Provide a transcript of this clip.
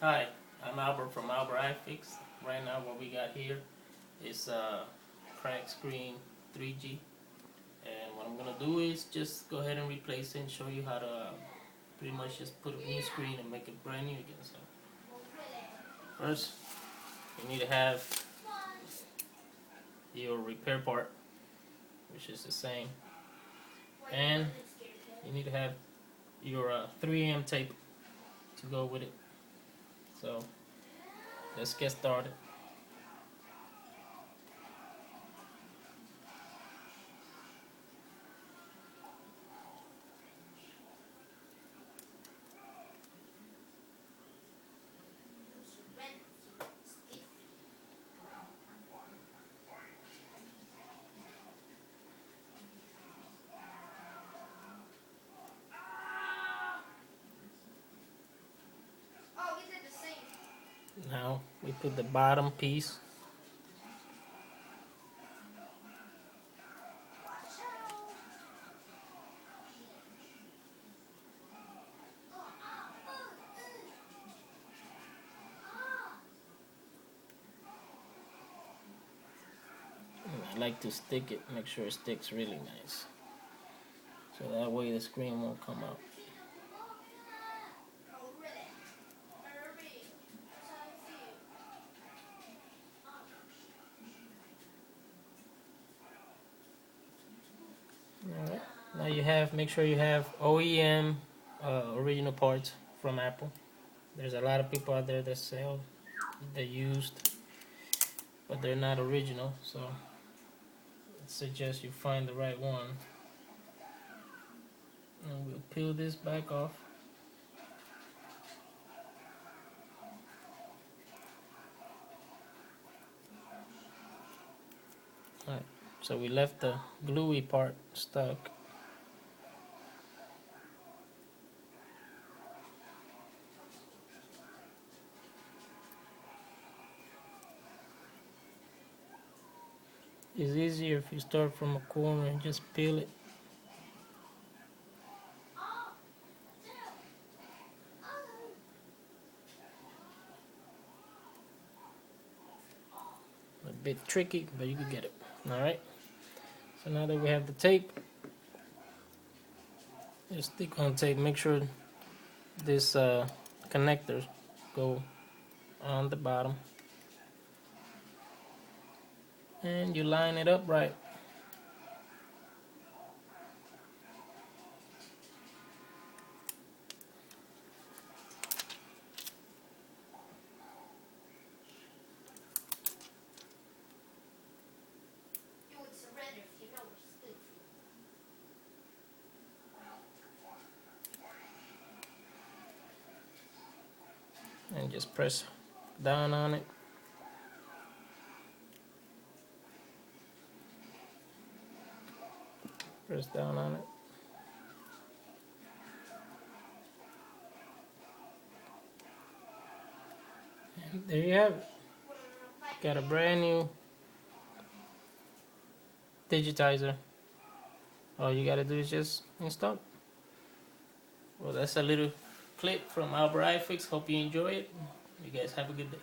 Hi, I'm Albert from Albertifix. Right now what we got here is cracked screen 3G, and what I'm gonna do is just go ahead and replace it and show you how to pretty much just put a new screen and make it brand new again. So first you need to have your repair part, which is the same, and you need to have your 3M tape to go with it. So let's get started. Now we put the bottom piece. I like to stick it, make sure it sticks really nice, so that way the screen won't come out. Alright, now make sure you have OEM original parts from Apple. There's a lot of people out there that sell the used, but they're not original, so I suggest you find the right one. And we'll peel this back off. Alright, so we left the gluey part stuck. It's easier if you start from a corner and just peel it. A bit tricky, but you can get it. Alright, so now that we have the tape, just stick on tape. Make sure this connectors go on the bottom, and you line it up right. And just press down on it. Press down on it. And there you have it. Got a brand new Digitizer. All you gotta do is just install it. Well, that's a little clip from Albertifix. Hope you enjoy it. You guys have a good day.